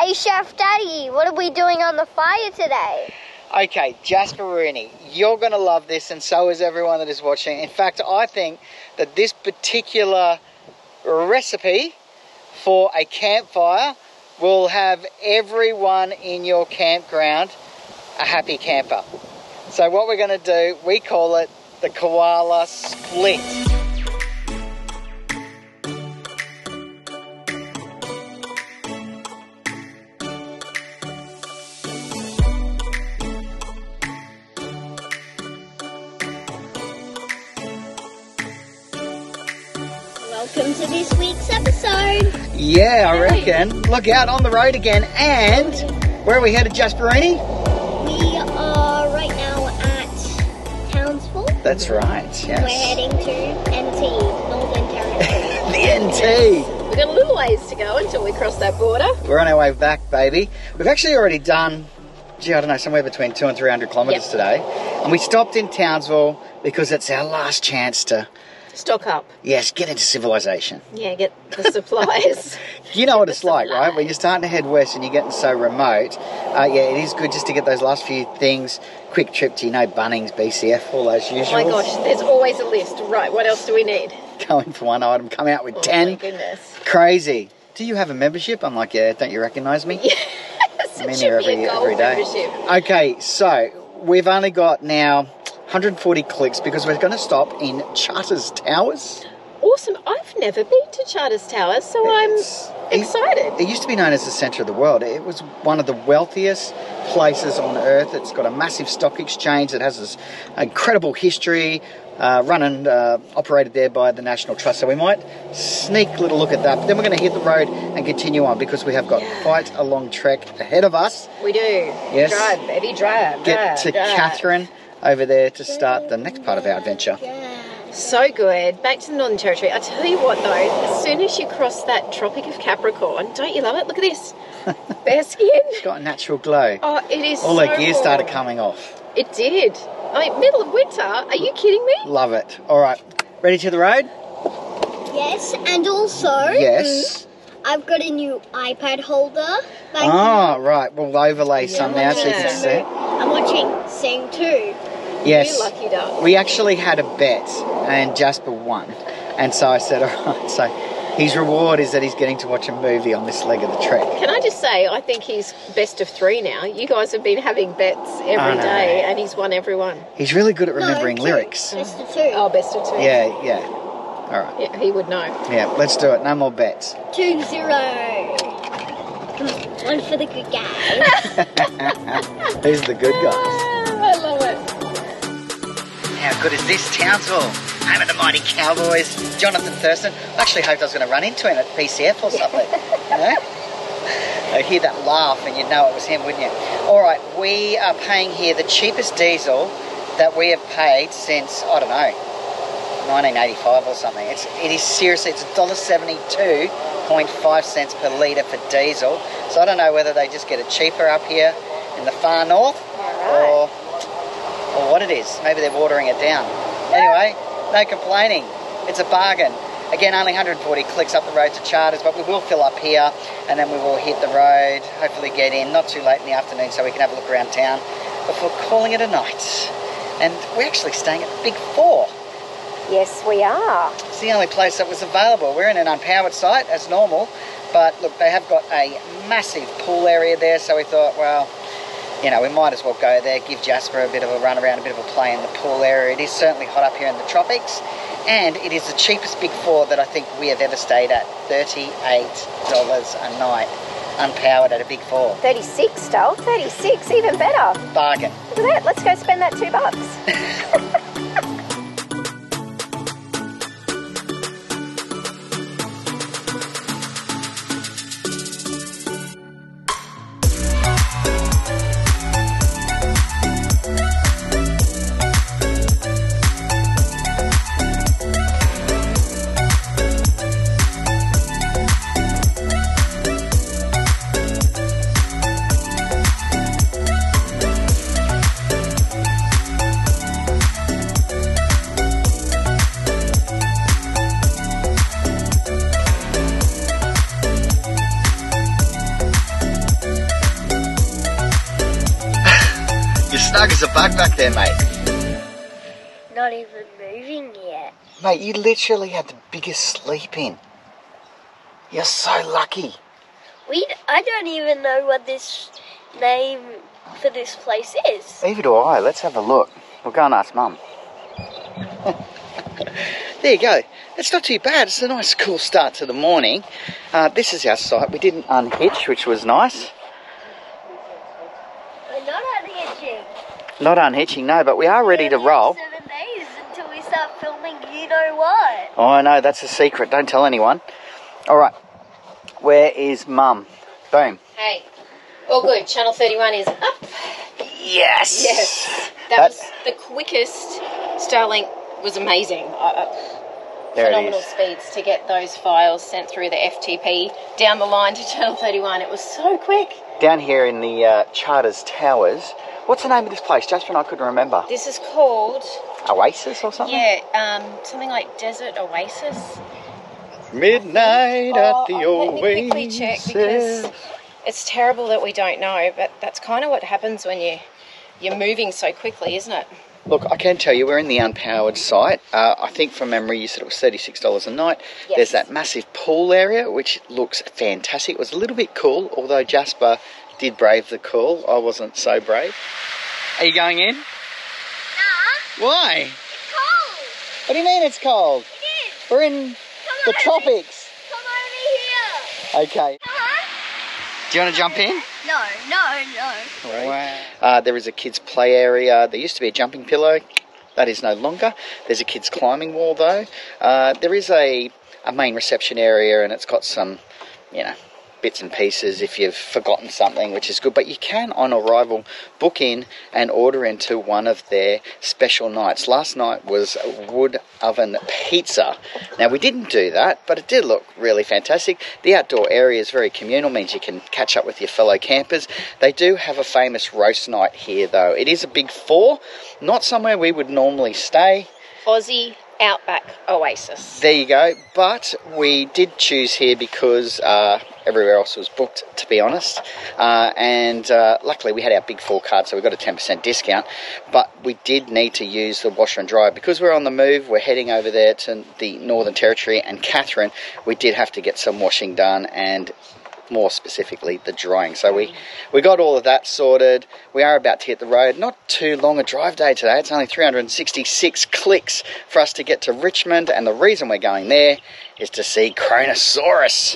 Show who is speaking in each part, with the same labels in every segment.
Speaker 1: Hey Chef Daddy, what are we doing on the fire today?
Speaker 2: Okay, Jasper Rooney, you're going to love this, and so is everyone that is watching. In fact, I think that this particular recipe for a campfire will have everyone in your campground a happy camper. So what we're going to do, we call it the Koala Split.
Speaker 1: Welcome to this week's episode.
Speaker 2: Yeah, I reckon. Look out on the road again. And where are we headed, Jasperini?
Speaker 1: We are right now at Townsville.
Speaker 2: That's right, yes.
Speaker 1: We're heading to NT, Northern Territory.
Speaker 2: The NT.
Speaker 3: We've got a little ways to go until we cross that border.
Speaker 2: We're on our way back, baby. We've actually already done, gee, I don't know, somewhere between 200 and 300 kilometres today. And we stopped in Townsville because it's our last chance to...
Speaker 3: Stock up.
Speaker 2: Yes, get into civilization.
Speaker 3: Yeah, get the supplies.
Speaker 2: You know what it's like, right? When you're starting to head west and you're getting so remote, yeah, it is good just to get those last few things. Quick trip to, Bunnings, BCF, all those usuals.
Speaker 3: Oh my gosh, there's always a list. Right, what else do we need?
Speaker 2: Go in for one item, come out with 10.
Speaker 3: Oh my goodness.
Speaker 2: Crazy. Do you have a membership? I'm like, yeah, don't you recognise me?
Speaker 3: Yes,
Speaker 2: I'm
Speaker 3: it
Speaker 2: in
Speaker 3: should
Speaker 2: here
Speaker 3: be a gold
Speaker 2: every day.
Speaker 3: membership.
Speaker 2: Okay, so we've only got now 140 clicks because we're going to stop in Charters Towers.
Speaker 3: Awesome. I've never been to Charters Towers, so I'm excited.
Speaker 2: It used to be known as the centre of the world. It was one of the wealthiest places on earth. It's got a massive stock exchange that has this incredible history, run and operated there by the National Trust. So we might sneak a little look at that. But then we're going to hit the road and continue on because we have got quite a long trek ahead of us.
Speaker 3: We do.
Speaker 2: Yes.
Speaker 3: Drive, baby, drive.
Speaker 2: Get to Catherine over there to start the next part of our adventure.
Speaker 3: So good. Back to the Northern Territory. I tell you what, though, as soon as you cross that Tropic of Capricorn, don't you love it? Look at this. Bare skin.
Speaker 2: It's got a natural glow.
Speaker 3: Oh, it is
Speaker 2: All
Speaker 3: so
Speaker 2: her gear
Speaker 3: warm.
Speaker 2: started coming off.
Speaker 3: It did. I mean, middle of winter. Are you kidding me?
Speaker 2: Love it. All right. Ready to the road?
Speaker 1: Yes, and also...
Speaker 2: Yes.
Speaker 1: I've got a new iPad holder.
Speaker 2: Right. We'll overlay some now so you can see.
Speaker 1: I'm watching Sing 2.
Speaker 2: Yes.
Speaker 3: You lucky duck.
Speaker 2: We actually had a bet and Jasper won. And so I said, all right, so his reward is that he's getting to watch a movie on this leg of the trek.
Speaker 3: Can I just say, I think he's best of 3 now. You guys have been having bets every day and he's won every one.
Speaker 2: He's really good at remembering lyrics.
Speaker 1: Best of 2.
Speaker 3: Oh, best of 2.
Speaker 2: Yeah. All right.
Speaker 3: Yeah, he would know.
Speaker 2: Yeah, let's do it. No more bets.
Speaker 1: 2-0. Come on, one for the good guys.
Speaker 2: Who's the good guy?
Speaker 3: I love it.
Speaker 2: How good is this, Townsville? Home of the mighty Cowboys. Jonathan Thurston. I actually hoped I was going to run into him at PCF or something. I hear that laugh and you'd know it was him, wouldn't you? All right, we are paying here the cheapest diesel that we have paid since, I don't know, 1985 or something. It is seriously, it's $1.72.5 cents per litre for diesel. So I don't know whether they just get it cheaper up here in the far north or what it is. Maybe they're watering it down. Anyway, no complaining. It's a bargain. Again, only 140 clicks up the road to Charters, but we will fill up here and then we will hit the road, hopefully get in, not too late in the afternoon so we can have a look around town before calling it a night. And we're actually staying at Big 4.
Speaker 3: Yes, we are.
Speaker 2: It's the only place that was available. We're in an unpowered site as normal, but look, they have got a massive pool area there, so we thought, well, we might as well go there, give Jasper a bit of a run around, a bit of a play in the pool area. It is certainly hot up here in the tropics, and it is the cheapest Big 4 that I think we have ever stayed at. $38 a night, unpowered at a Big 4.
Speaker 3: 36, Stoll. 36, even better.
Speaker 2: Bargain.
Speaker 3: Look at that. Let's go spend that $2.
Speaker 2: snug as a bug back there, mate.
Speaker 1: Not even moving yet.
Speaker 2: Mate, you literally had the biggest sleep in. You're so lucky.
Speaker 1: I don't even know what this name for this place is.
Speaker 2: Either do I. Let's have a look. We'll go and ask Mum. There you go. It's not too bad. It's a nice, cool start to the morning. This is our site. We didn't unhitch, which was nice.
Speaker 1: We're not unhitching.
Speaker 2: Not unhitching, no, but we are ready to roll.
Speaker 1: 7 days until we start filming you know what.
Speaker 2: Oh, I know. That's a secret. Don't tell anyone. All right. Where is Mum? Boom.
Speaker 3: Hey, all good. Channel 31 is up.
Speaker 2: Yes.
Speaker 3: Yes. That was the quickest. Starlink was amazing.
Speaker 2: There it
Speaker 3: Phenomenal
Speaker 2: is.
Speaker 3: speeds to get those files sent through the FTP down the line to Channel 31. It was so quick.
Speaker 2: Down here in the Charters Towers. What's the name of this place? Jasper and I couldn't remember.
Speaker 3: This is called...
Speaker 2: Oasis or something?
Speaker 3: Yeah, something like Desert Oasis.
Speaker 2: Midnight at the Oasis.
Speaker 3: Let me quickly check because it's terrible that we don't know, but that's kind of what happens when you're moving so quickly, isn't it?
Speaker 2: Look, I can tell you, we're in the unpowered site. I think from memory you said it was $36 a night.
Speaker 3: Yes.
Speaker 2: There's that massive pool area, which looks fantastic. It was a little bit cool, although Jasper did brave the cool. I wasn't so brave. Are you going in?
Speaker 1: Nah,
Speaker 2: Why?
Speaker 1: it's cold.
Speaker 2: What do you mean it's cold?
Speaker 1: It is.
Speaker 2: We're in the tropics.
Speaker 1: Come over here.
Speaker 2: Okay. Do you want to jump in?
Speaker 1: No.
Speaker 2: Wow. There is a kids' play area. There used to be a jumping pillow. That is no longer. There's a kids' climbing wall, though. There is a main reception area, and it's got some, bits and pieces if you've forgotten something, which is good. But you can, on arrival, book in and order into one of their special nights. Last night was wood oven pizza. Now, we didn't do that, but it did look really fantastic. The outdoor area is very communal, means you can catch up with your fellow campers. They do have a famous roast night here, though. It is a big 4, not somewhere we would normally stay.
Speaker 3: Aussie Outback Oasis.
Speaker 2: There you go. But we did choose here because everywhere else was booked, to be honest. And luckily we had our big 4 card, so we got a 10% discount. But we did need to use the washer and dryer. Because we're on the move, we're heading over there to the Northern Territory and Catherine. We did have to get some washing done and more specifically the drying. So we got all of that sorted. We are about to hit the road. Not too long a drive day today. It's only 366 clicks for us to get to Richmond, and the reason we're going there is to see Kronosaurus.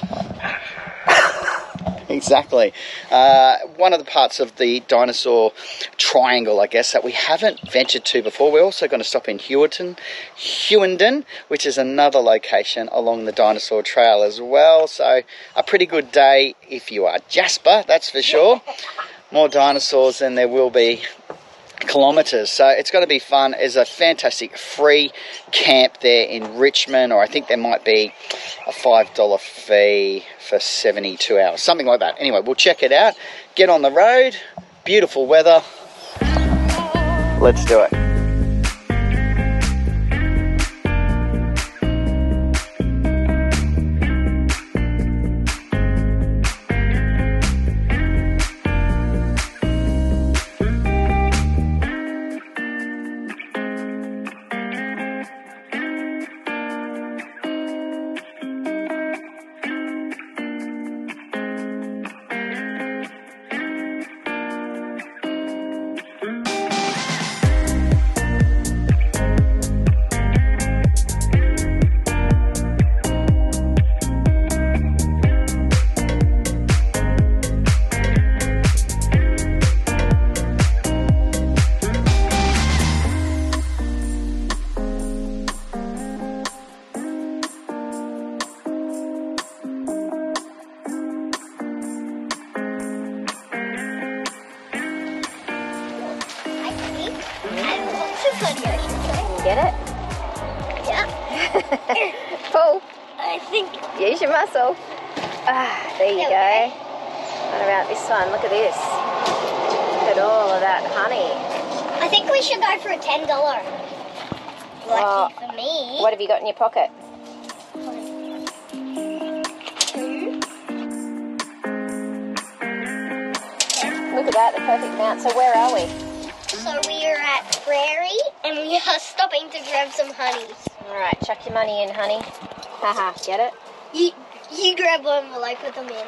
Speaker 2: Exactly. One of the parts of the dinosaur triangle, I guess, that we haven't ventured to before. We're also going to stop in Hughenden, which is another location along the dinosaur trail as well. So a pretty good day if you are Jasper, that's for sure. More dinosaurs than there will be kilometres, so it's going to be fun. There's a fantastic free camp there in Richmond, or I think there might be a $5 fee for 72 hours, something like that. Anyway, we'll check it out, get on the road, beautiful weather, let's do it.
Speaker 3: Get it?
Speaker 1: Yeah.
Speaker 3: Pull.
Speaker 1: I think.
Speaker 3: Use your muscle. There you go. What about this one? Look at this. Look at all of that honey.
Speaker 1: I think we should go for a $10. Lucky for me.
Speaker 3: What have you got in your pocket?
Speaker 1: 2.
Speaker 3: Look at that, the perfect amount. So where are we?
Speaker 1: So we are at Prairie and we are stopping to grab some honeys.
Speaker 3: Alright, chuck your money in, honey. Haha, get it?
Speaker 1: You grab one while I put them in.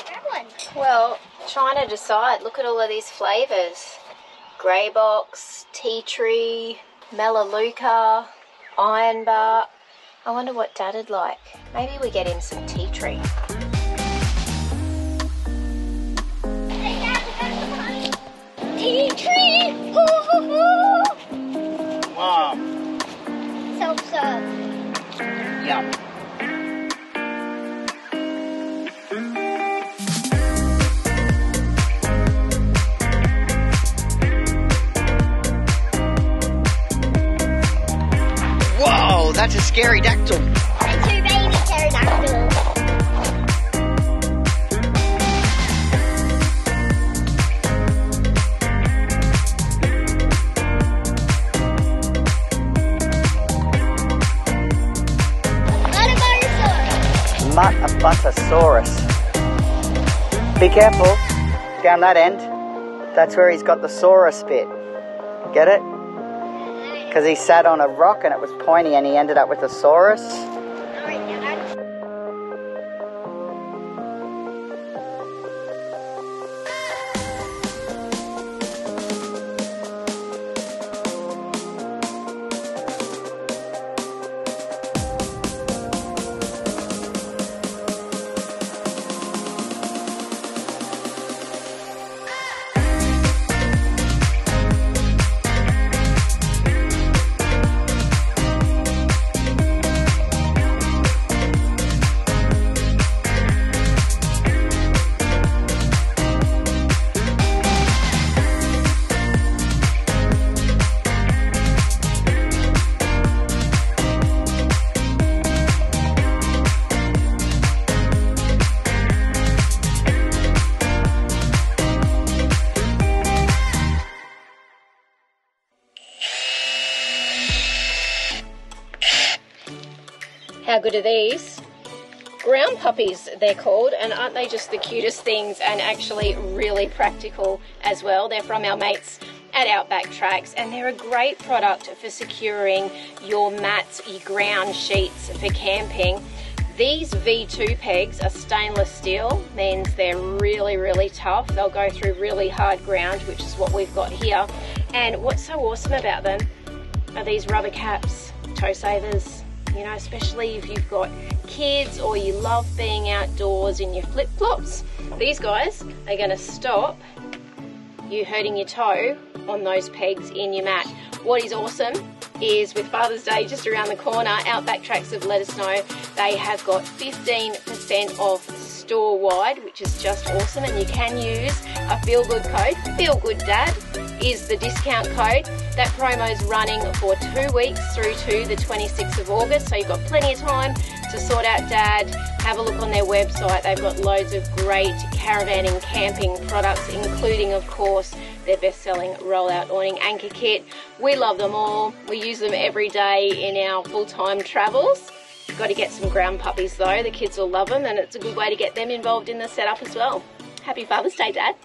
Speaker 1: Grab one.
Speaker 3: Well, trying to decide. Look at all of these flavours. Grey box, tea tree, melaleuca, ironbark. I wonder what Dad'd like. Maybe we get him some tea tree.
Speaker 1: Hey Dad, we got some honey. Tea tree! Hoo-hoo-hoo!
Speaker 2: Wow.
Speaker 1: Self-serve.
Speaker 2: Yum. Whoa, that's a scary-dactyl.
Speaker 1: And 2 baby pterodactyls.
Speaker 2: Mutasaurus. Be careful, down that end. That's where he's got the saurus bit. Get it? Because he sat on a rock and it was pointy and he ended up with a saurus.
Speaker 3: How good are these? Ground puppies, they're called, and aren't they just the cutest things and actually really practical as well? They're from our mates at Outback Tracks, and they're a great product for securing your mats, your ground sheets for camping. These V2 pegs are stainless steel, means they're really, really tough. They'll go through really hard ground, which is what we've got here. And what's so awesome about them are these rubber caps, toe savers. You know, especially if you've got kids or you love being outdoors in your flip-flops. These guys are going to stop you hurting your toe on those pegs in your mat. What is awesome is with Father's Day just around the corner, Outback Tracks have let us know they have got 15% off store-wide, which is just awesome, and you can use a feel-good code. FEELGOODDAD is the discount code. That promo is running for 2 weeks through to the 26th of August, so you've got plenty of time to sort out Dad. Have a look on their website. They've got loads of great caravan and camping products, including, of course, their best-selling rollout awning anchor kit. We love them all. We use them every day in our full-time travels. You've got to get some ground puppies though. The kids will love them, and it's a good way to get them involved in the setup as well. Happy Father's Day, Dad.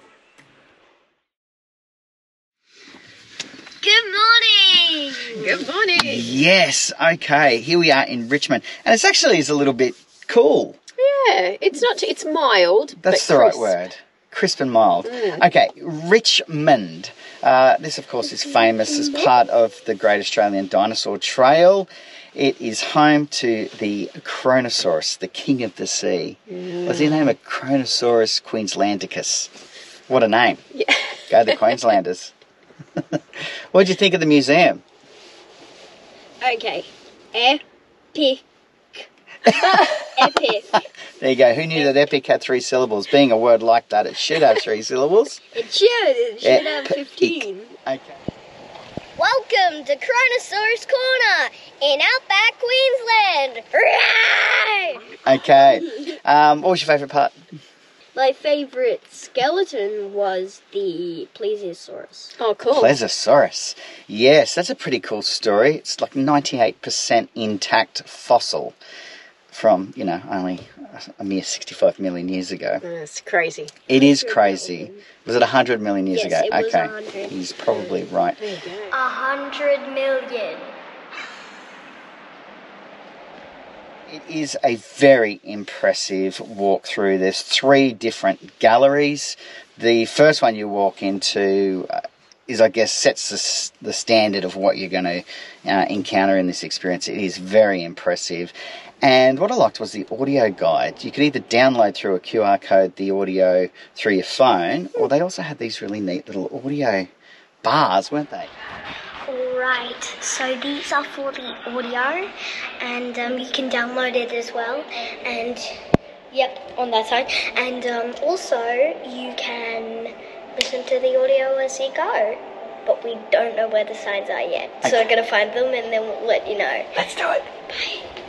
Speaker 1: Good morning!
Speaker 3: Good morning.
Speaker 2: Yes, okay, here we are in Richmond. And it's actually a little bit cool.
Speaker 3: Yeah, it's not. It's mild.
Speaker 2: That's
Speaker 3: but
Speaker 2: the right
Speaker 3: crisp.
Speaker 2: word. Crisp and mild. Okay, Richmond. This, of course, is famous as part of the Great Australian Dinosaur Trail. It is home to the Kronosaurus, the king of the sea. What's his name? A Kronosaurus Queenslandicus. What a name.
Speaker 3: Yeah.
Speaker 2: Go the Queenslanders. What did you think of the museum?
Speaker 1: Okay. Epic. Epic.
Speaker 2: There you go. Who knew that epic had 3 syllables? Being a word like that, it should have 3 syllables.
Speaker 1: It should have 15.
Speaker 2: Okay.
Speaker 1: Welcome to Kronosaurus Korner in Outback Queensland. Hooray!
Speaker 2: Okay. What was your favourite part?
Speaker 1: My favourite skeleton was the plesiosaurus.
Speaker 3: Oh, cool.
Speaker 2: Plesiosaurus. Yes, that's a pretty cool story. It's like 98% intact fossil. from, you know, only a mere 65 million years ago.
Speaker 3: That's crazy.
Speaker 2: It is crazy. Was it 100 million years ago?
Speaker 1: Yes, it was
Speaker 2: okay,
Speaker 1: 100.
Speaker 2: he's probably right.
Speaker 3: There you go.
Speaker 1: 100 million.
Speaker 2: It is a very impressive walk through. There's 3 different galleries. The first one you walk into is, I guess, sets the standard of what you're going to encounter in this experience. It is very impressive. And what I liked was the audio guide. You could either download through a QR code the audio through your phone, or they also had these really neat little audio bars, weren't they?
Speaker 1: Right, so these are for the audio, and you can download it as well, and yep, on that side, and also you can listen to the audio as you go, but we don't know where the signs are yet, so we're going to find them and then we'll let you know.
Speaker 2: Let's do it.
Speaker 1: Bye.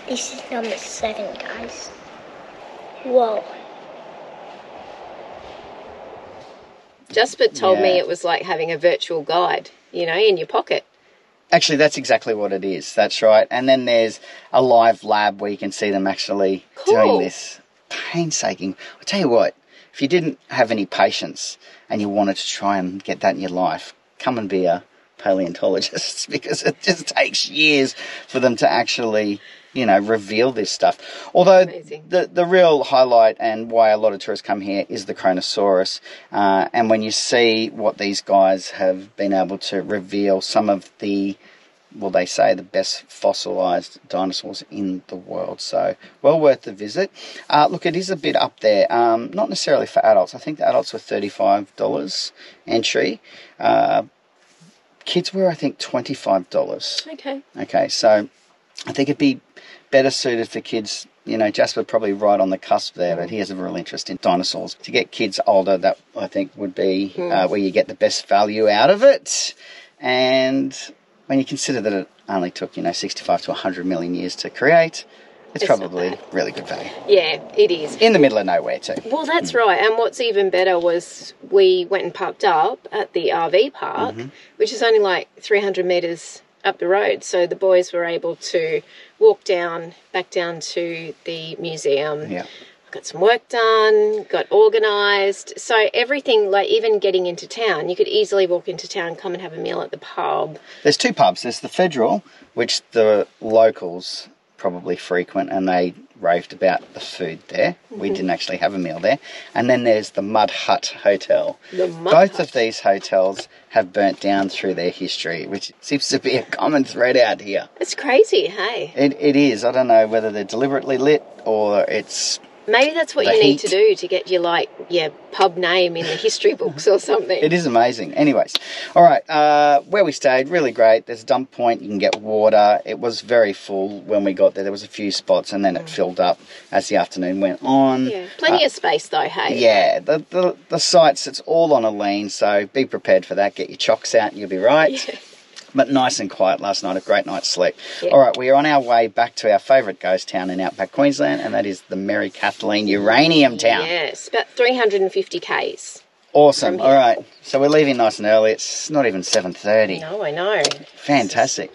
Speaker 1: This is number 7, guys. Whoa.
Speaker 3: Jasper told me it was like having a virtual guide, you know, in your pocket.
Speaker 2: Actually, that's exactly what it is. That's right. And then there's a live lab where you can see them actually doing this. Painstaking. I'll tell you what, if you didn't have any patience and you wanted to try and get that in your life, come and be a paleontologist, because it just takes years for them to actually, you know, reveal this stuff. Although the real highlight and why a lot of tourists come here is the Kronosaurus. And when you see what these guys have been able to reveal, some of the, well, they say the best fossilised dinosaurs in the world. So well worth the visit. Look, it is a bit up there. Not necessarily for adults. I think the adults were $35 entry. Kids were, I think, $25. Okay, so I think it'd be better suited for kids. You know, Jasper probably right on the cusp there, but he has a real interest in dinosaurs. To get kids older, that I think would be where you get the best value out of it. And when you consider that it only took, you know, 65 to 100 million years to create, it's probably really good value.
Speaker 3: Yeah, it is.
Speaker 2: In the middle of nowhere too.
Speaker 3: Well, that's right. And what's even better was we went and parked up at the RV park, which is only like 300 metres up the road. So the boys were able to walk back down to the museum. Yeah. Got some work done, got organised. So everything, like even getting into town, you could easily walk into town, come and have a meal at the pub.
Speaker 2: There's 2 pubs. There's the Federal, which the locals probably frequent, and they raved about the food there. We didn't actually have a meal there. And then there's the Mud Hut Hotel. Both of these hotels have burnt down through their history, which seems to be a common thread out here.
Speaker 3: It's crazy, hey?
Speaker 2: It is. I don't know whether they're deliberately lit or it's...
Speaker 3: Maybe that's what you need to do to get your pub name in the history books or something.
Speaker 2: It is amazing. Anyways, all right, where we stayed, really great. There's a dump point. You can get water. It was very full when we got there. There was a few spots, and then it filled up as the afternoon went on.
Speaker 3: Yeah, plenty of space though, hey?
Speaker 2: Yeah, the sites, it's all on a lean, so be prepared for that. Get your chocks out and you'll be right. Yeah. But nice and quiet last night, a great night's sleep. Yep. All right, we are on our way back to our favourite ghost town in Outback Queensland, and that is the Mary Kathleen Uranium Town.
Speaker 3: Yes, about 350 k's.
Speaker 2: Awesome. All right, so we're leaving nice and early. It's not even 7:30.
Speaker 3: No, I know.
Speaker 2: Fantastic.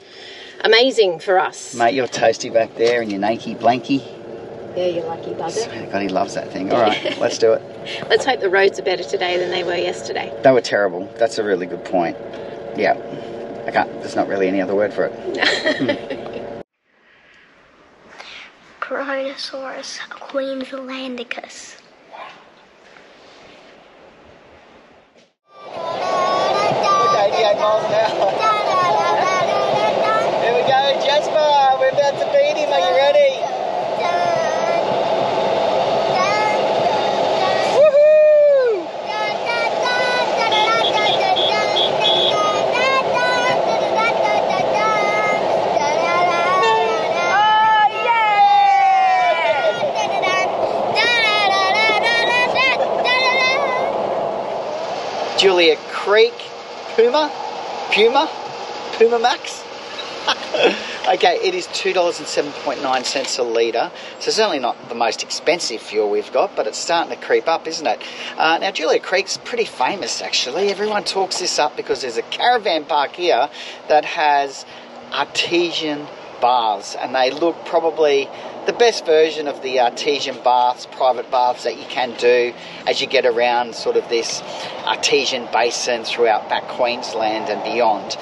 Speaker 3: Amazing for us.
Speaker 2: Mate, you're toasty back there in your nakey blankie.
Speaker 3: Yeah, you lucky bugger.
Speaker 2: Swear to God, he loves that thing. All right, let's do it.
Speaker 3: Let's hope the roads are better today than they were yesterday.
Speaker 2: They were terrible. That's a really good point. Yeah. There's not really any other word for it.
Speaker 1: Kronosaurus Queenslandicus.
Speaker 2: Look, 88 miles an hour. Here we go, Jasper. We're about to beat him. Are you ready? Julia Creek, Puma Max. Okay, it is $2.07.9 a litre, so certainly not the most expensive fuel we've got, but it's starting to creep up, isn't it? Now, Julia Creek's pretty famous, actually. Everyone talks this up because there's a caravan park here that has Artesian baths, and they look probably the best version of the Artesian baths, private baths that you can do as you get around sort of this Artesian basin throughout back Queensland and beyond.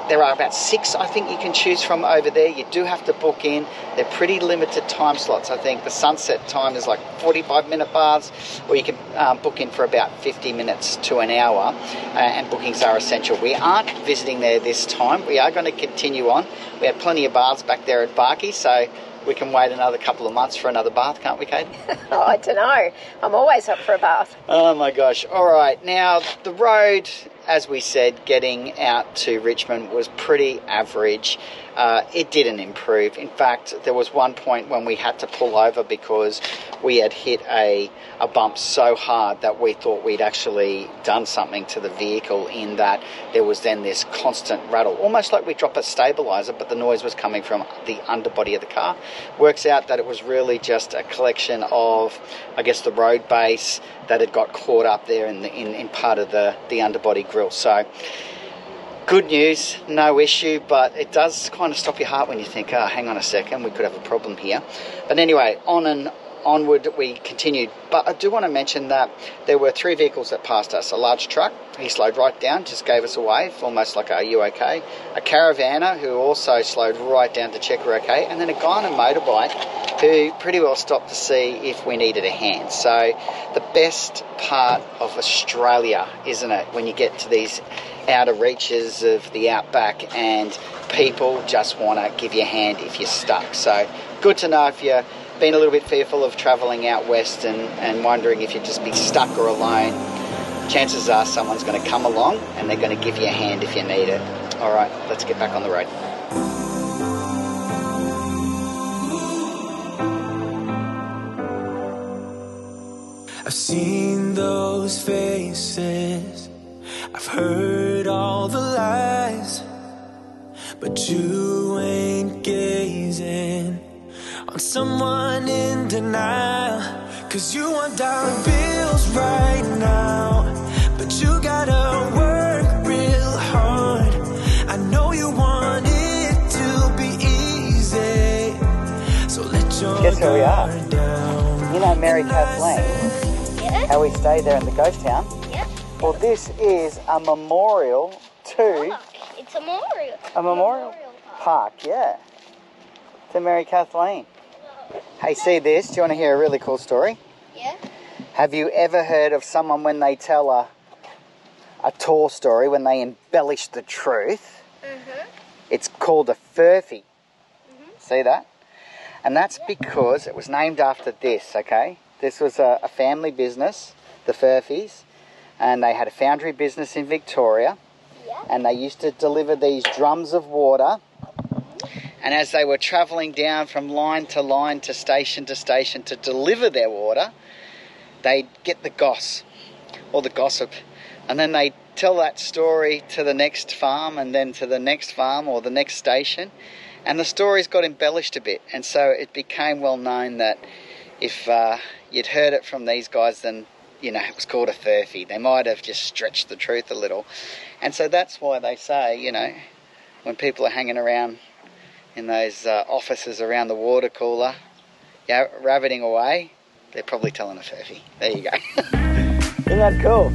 Speaker 2: There are about 6, I think, you can choose from over there. You do have to book in. They're pretty limited time slots. I think the sunset time is like 45-minute baths, or you can book in for about 50 minutes to an hour, and bookings are essential. We aren't visiting there this time. We are going to continue on. We have plenty of baths back there at Barkey, so we can wait another couple of months for another bath, can't we, Kate?
Speaker 3: Oh, I don't know. I'm always up for a bath.
Speaker 2: Oh, my gosh. All right. Now, the road, as we said, getting out to Richmond was pretty average. It didn't improve. In fact, there was one point when we had to pull over because we had hit a bump so hard that we thought we'd actually done something to the vehicle, in that there was then this constant rattle, almost like we dropped a stabiliser, but the noise was coming from the underbody of the car. Works out that it was really just a collection of, I guess, the road base that had got caught up there in part of the underbody grille. So good news, no issue, but it does kind of stop your heart when you think, oh, hang on a second, we could have a problem here. But anyway, on and onward we continued. But I do want to mention that there were 3 vehicles that passed us. A large truck, he slowed right down, just gave us a wave, almost like, are you okay? A Caravanner who also slowed right down to check we're okay, and then a guy on a motorbike who pretty well stopped to see if we needed a hand. So the best part of Australia, isn't it, when you get to these outer reaches of the outback and people just want to give you a hand if you're stuck. So good to know if you're been a little bit fearful of travelling out west and wondering if you'd just be stuck or alone. Chances are someone's going to come along and they're going to give you a hand if you need it. All right, let's get back on the road.
Speaker 4: I've seen those faces, I've heard all the lies, but you ain't gazing on someone in denial. 'Cause you want dollar bills right now, but you gotta work real hard. I know you want it to be easy, so let your
Speaker 2: Guess where we are?
Speaker 4: guard down.
Speaker 2: You know Mary Kathleen?
Speaker 1: Yeah?
Speaker 2: How we stayed there in the ghost town?
Speaker 1: Yeah.
Speaker 2: Well, this is a memorial to
Speaker 1: Park. It's a memorial.
Speaker 2: a memorial park, yeah, to Mary Kathleen. Hey, see this? Do you want to hear a really cool story?
Speaker 1: Yeah.
Speaker 2: Have you ever heard of someone when they tell a tall story, when they embellish the truth?
Speaker 1: Mm-hmm.
Speaker 2: It's called a Furphy. See that? And that's because it was named after this, okay? This was a family business, the Furphys, and they had a foundry business in Victoria,
Speaker 1: Yeah.
Speaker 2: and they used to deliver these drums of water. And as they were travelling down from line to station to deliver their water, they'd get the goss, or the gossip, and then they'd tell that story to the next farm, and then to the next farm or the next station, and the stories got embellished a bit, and so it became well known that if you'd heard it from these guys, then, you know, it was called a Furphy. They might have just stretched the truth a little. And so that's why they say, you know, when people are hanging around in those offices around the water cooler, yeah, rabbiting away, they're probably telling a Furphy. There you go. Isn't that cool?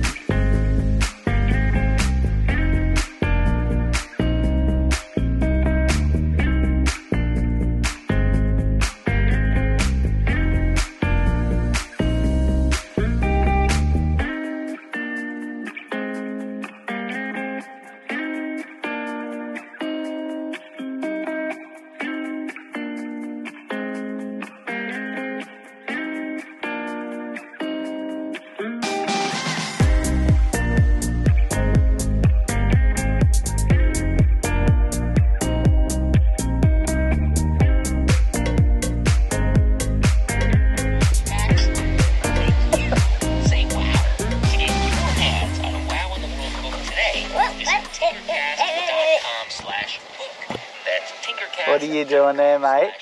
Speaker 2: What are you doing there, mate?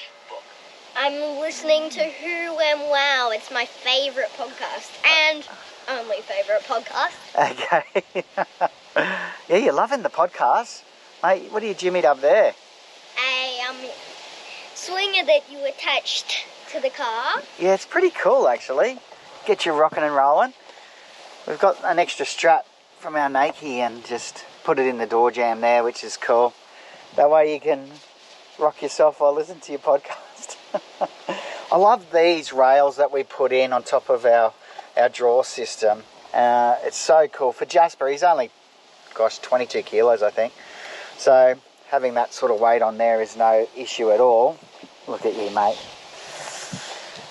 Speaker 1: I'm listening to Who and Wow. It's my favourite podcast and only favourite podcast.
Speaker 2: Okay. Yeah, you're loving the podcast. Mate, what are you jimmied up there?
Speaker 1: A swinger that you attached to the car.
Speaker 2: Yeah, it's pretty cool actually. Get you rocking and rolling. We've got an extra strap from our Nike and just put it in the door jamb there, which is cool. That way you can rock yourself while listening to your podcast. I love these rails that we put in on top of our draw system. It's so cool. For Jasper, he's only, gosh, 22 kilos I think. So having that sort of weight on there is no issue at all. Look at you, mate.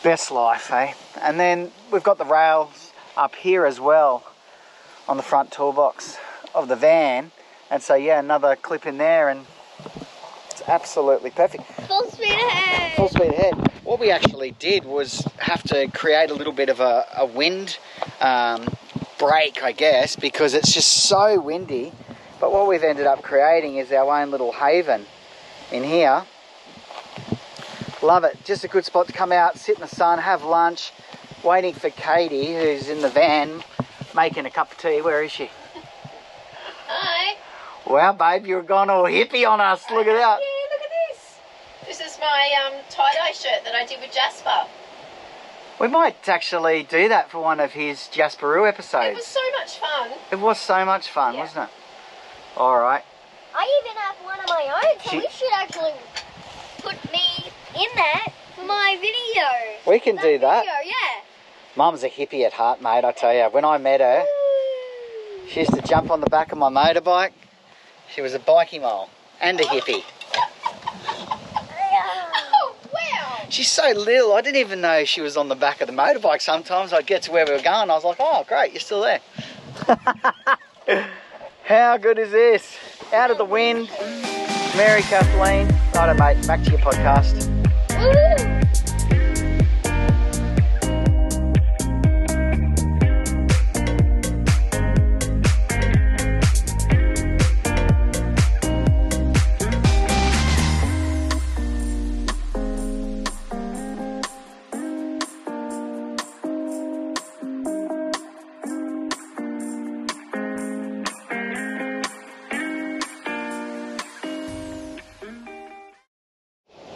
Speaker 2: Best life, eh? And then we've got the rails up here as well on the front toolbox of the van. And so, yeah, another clip in there and it's absolutely perfect.
Speaker 1: Full speed ahead.
Speaker 2: Full speed ahead. What we actually did was have to create a little bit of a wind break, I guess, because it's just so windy. But what we've ended up creating is our own little haven in here. Love it. Just a good spot to come out, sit in the sun, have lunch, waiting for Katie, who's in the van, making a cup of tea. Where is she?
Speaker 3: Hi.
Speaker 2: Wow, babe, you're gone all hippie on us. Look at that.
Speaker 3: Yeah, look at this. This is my tie-dye shirt that I did with Jasper.
Speaker 2: We might actually do that for one of his Jasperoo episodes.
Speaker 3: It was so much fun.
Speaker 2: It was so much fun,
Speaker 3: Yeah.
Speaker 2: wasn't it? All right.
Speaker 1: I even have one of my own, so we should actually put me in that for my video.
Speaker 2: We can do that.
Speaker 1: Video, yeah.
Speaker 2: Mum's a hippie at heart, mate, I tell you. When I met her, she used to jump on the back of my motorbike. She was a bikie mole and a hippie.
Speaker 3: Oh, wow.
Speaker 2: She's so little, I didn't even know she was on the back of the motorbike sometimes. I'd get to where we were going, I was like, oh, great, you're still there. How good is this? Out of the wind, Mary Kathleen. Righto, mate, back to your podcast.
Speaker 1: Woo!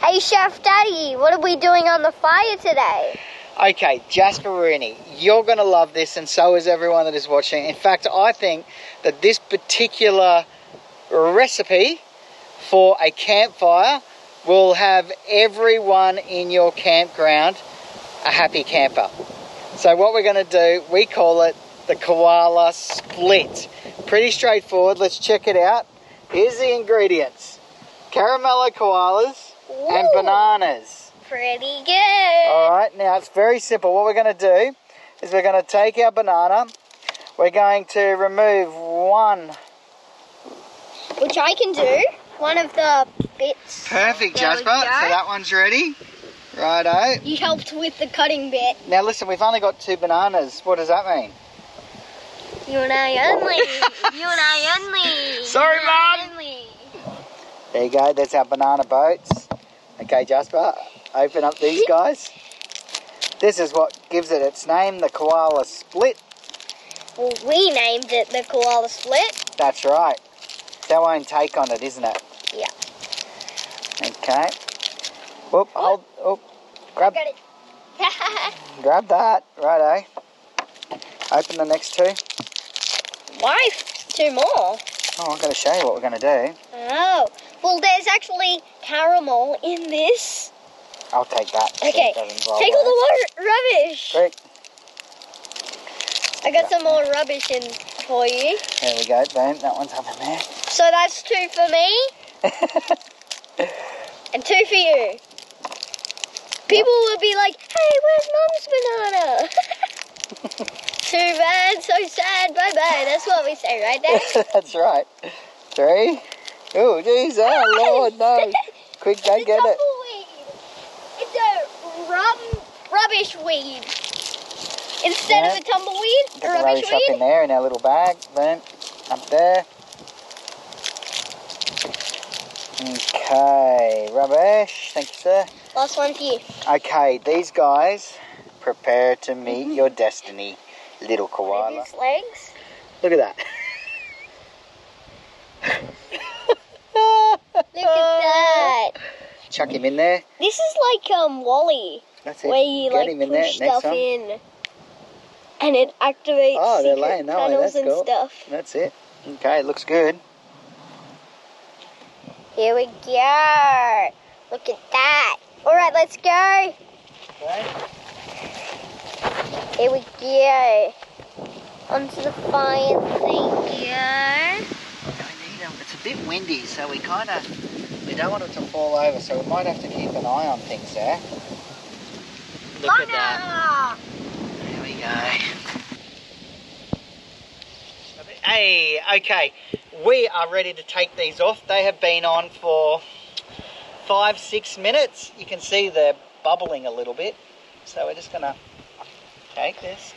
Speaker 1: Hey Chef Daddy, what are we doing on the fire today?
Speaker 2: Okay, Jasper Rooney, you're going to love this and so is everyone that is watching. In fact, I think that this particular recipe for a campfire will have everyone in your campground a happy camper. So what we're going to do, we call it the Koala Split. Pretty straightforward, let's check it out. Here's the ingredients. Caramello koalas and bananas.
Speaker 1: Pretty good.
Speaker 2: Alright, now it's very simple. What we're going to do is we're going to take our banana, we're going to remove one.
Speaker 1: Which I can do. One of the bits.
Speaker 2: Perfect,
Speaker 1: There we
Speaker 2: Jasper. So
Speaker 1: go.
Speaker 2: that one's ready. Righto.
Speaker 1: You helped with the cutting bit.
Speaker 2: Now listen, we've only got 2 bananas. What does that mean?
Speaker 1: You and I only. You and I only.
Speaker 2: Sorry,
Speaker 1: You and I
Speaker 2: Mum.
Speaker 1: only.
Speaker 2: There you go, there's our banana boats. Okay, Jasper, open up these guys. This is what gives it its name, the Koala Split.
Speaker 1: Well, we named it the Koala Split.
Speaker 2: That's right. It's our own take on it, isn't it?
Speaker 1: Yeah.
Speaker 2: Okay. Whoop, hold, oh, grab,
Speaker 1: Got it.
Speaker 2: grab that. Righto. Open the next 2.
Speaker 1: Why 2 more?
Speaker 2: Oh, I'm going to show you what we're going to do.
Speaker 1: Oh. Well, there's actually caramel in this.
Speaker 2: I'll take that. so
Speaker 1: Okay.
Speaker 2: it doesn't roll
Speaker 1: Take all
Speaker 2: away.
Speaker 1: the rubbish.
Speaker 2: Quick.
Speaker 1: I got some more rubbish in for you.
Speaker 2: There we go. Boom. That one's up in there.
Speaker 1: So that's 2 for me and 2 for you. People will be like, hey, where's Mum's banana? Too bad, so sad, bye-bye. That's what we say right there.
Speaker 2: That's right. 3. Oh, jeez. Oh, Lord, no. Quick, go
Speaker 1: It's
Speaker 2: get
Speaker 1: a
Speaker 2: it.
Speaker 1: tumbleweed. It's a rubbish weed. Instead of a tumbleweed,
Speaker 2: Get
Speaker 1: a
Speaker 2: the
Speaker 1: rubbish
Speaker 2: rubbish up in
Speaker 1: weed.
Speaker 2: there in our little bag. Boom. Up there. Okay. Rubbish. Thank you, sir.
Speaker 1: Last one for you.
Speaker 2: Okay, these guys prepare to meet your destiny, little koala.
Speaker 1: His legs.
Speaker 2: Look at that.
Speaker 1: Look at that.
Speaker 2: chuck him in there.
Speaker 1: This is like Wally.
Speaker 2: That's it.
Speaker 1: Where you
Speaker 2: Get him in there.
Speaker 1: push
Speaker 2: Next
Speaker 1: stuff
Speaker 2: one.
Speaker 1: in. And it activates
Speaker 2: They're
Speaker 1: secret
Speaker 2: laying that way.
Speaker 1: panels
Speaker 2: That's
Speaker 1: and
Speaker 2: cool.
Speaker 1: stuff.
Speaker 2: That's it. Okay, looks good.
Speaker 1: Here we go. Look at that. Alright, let's go.
Speaker 2: Okay.
Speaker 1: Here we go. Onto the fire thing. Yeah.
Speaker 2: It's a bit windy, so we don't want it to fall over, so we might have to keep an eye on things there. Look at that. There we go. Hey, okay. We are ready to take these off. They have been on for 5-6 minutes. You can see they're bubbling a little bit. So we're just going to take this.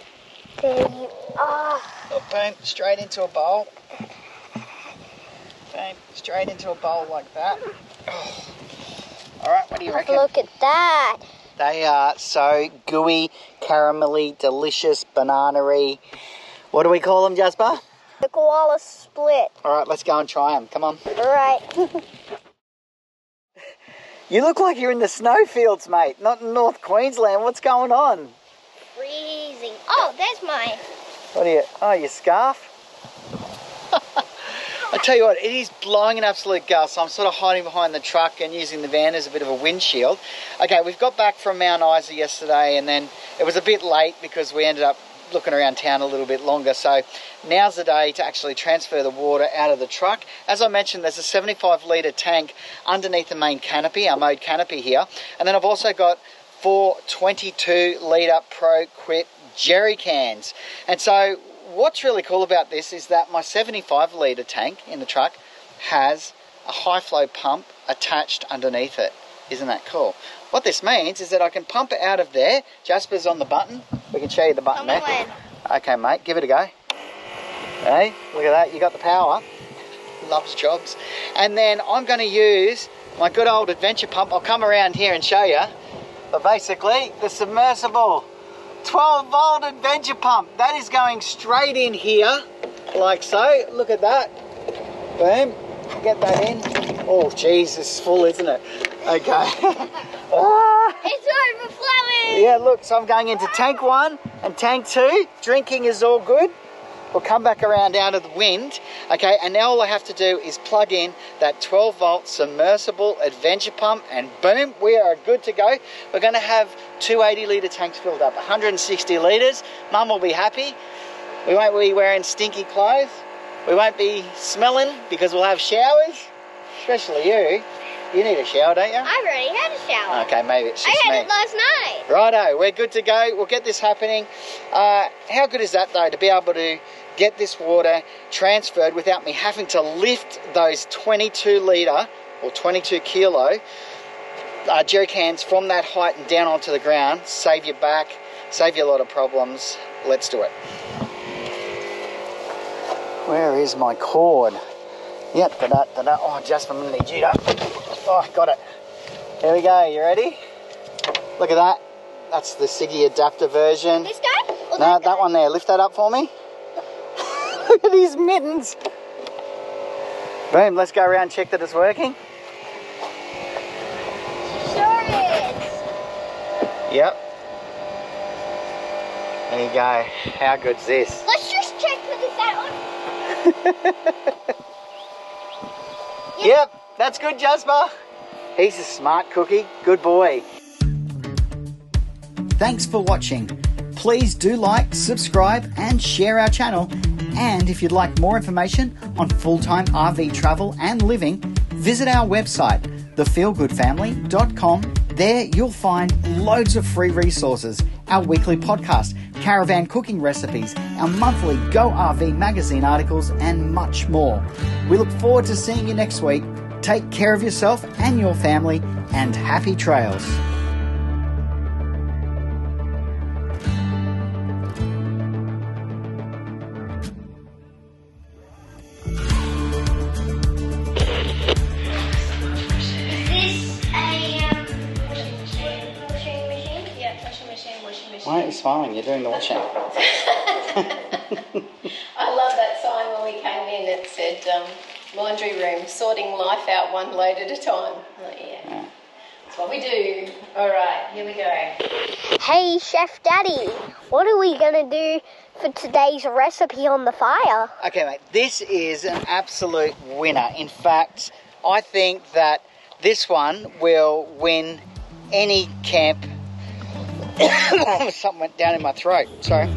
Speaker 1: There you are.
Speaker 2: Oh, boom, straight into a bowl. Boom, straight into a bowl like that. Oh. All right, what do you reckon?
Speaker 1: Look at that.
Speaker 2: They are so gooey, caramelly, delicious, banana-y. What do we call them, Jasper?
Speaker 1: The koala split.
Speaker 2: All right, let's go and try them. Come on.
Speaker 1: All right.
Speaker 2: You look like you're in the snowfields, mate, not in North Queensland. What's going on?
Speaker 1: Freezing. Oh, there's my...
Speaker 2: What are you... Oh, your scarf? I tell you what, it is blowing an absolute gust. So I'm sort of hiding behind the truck and using the van as a bit of a windshield. Okay, we've got back from Mt Isa yesterday, and then it was a bit late because we ended up looking around town a little bit longer. So now's the day to actually transfer the water out of the truck. As I mentioned, there's a 75 litre tank underneath the main canopy, our mode canopy here. And then I've also got 4 22 litre Pro Quip jerry cans. And so what's really cool about this is that my 75 litre tank in the truck has a high flow pump attached underneath it. Isn't that cool? What this means is that I can pump it out of there. Jasper's on the button. We can show you the button there. Okay, mate, give it a go. Hey, look at that. You got the power. Loves jobs. And then I'm going to use my good old adventure pump. I'll come around here and show you. But basically, the submersible 12-volt adventure pump. That is going straight in here, like so. Look at that. Boom. Get that in. Oh, jeez, it's full, isn't it? Okay.
Speaker 1: It's overflowing.
Speaker 2: Yeah, look, so I'm going into tank 1 and tank 2. Drinking is all good. We'll come back around out of the wind. Okay, and now all I have to do is plug in that 12-volt submersible adventure pump, and boom, we are good to go. We're going to have 2 80-litre tanks filled up, 160 litres. Mum will be happy. We won't be wearing stinky clothes. We won't be smelling because we'll have showers, especially you. You need a shower, don't you?
Speaker 1: I've already had a shower.
Speaker 2: Okay, maybe it's just
Speaker 1: I
Speaker 2: me.
Speaker 1: had it last night.
Speaker 2: Righto, we're good to go. We'll get this happening. How good is that, though, to be able to get this water transferred without me having to lift those 22 litre or 22 kilo jerry cans from that height and down onto the ground. Save your back, save you a lot of problems. Let's do it. Where is my cord? Yep, da-da. Oh, Jasper, I'm going to need you to... Oh, got it. Here we go, you ready? Look at that. That's the Siggy adapter version.
Speaker 1: This guy? Or
Speaker 2: No,
Speaker 1: that
Speaker 2: that one there. Lift that up for me. Look at these mittens. Boom, let's go around and check that it's working.
Speaker 1: Sure is.
Speaker 2: Yep. There you go. How good's this?
Speaker 1: Let's just check for this out.
Speaker 2: Yep, that's good, Jasper. He's a smart cookie. Good boy. Thanks for watching. Please do like, subscribe and share our channel. And if you'd like more information on full-time RV travel and living, visit our website, thefeelgoodfamily.com. There you'll find loads of free resources, our weekly podcast, caravan cooking recipes, our monthly Go RV magazine articles, and much more. We look forward to seeing you next week. Take care of yourself and your family, and happy trails. Why aren't you smiling? You're doing the washing.
Speaker 3: I love that sign when we came in. It said laundry room, sorting life out one load at a time. Like, yeah. That's what we do. All right, here we go.
Speaker 1: Hey, Chef Daddy, what are we going to do for today's recipe on the fire?
Speaker 2: Okay, mate, this is an absolute winner. In fact, I think that this one will win any camp. Something went down in my throat, sorry.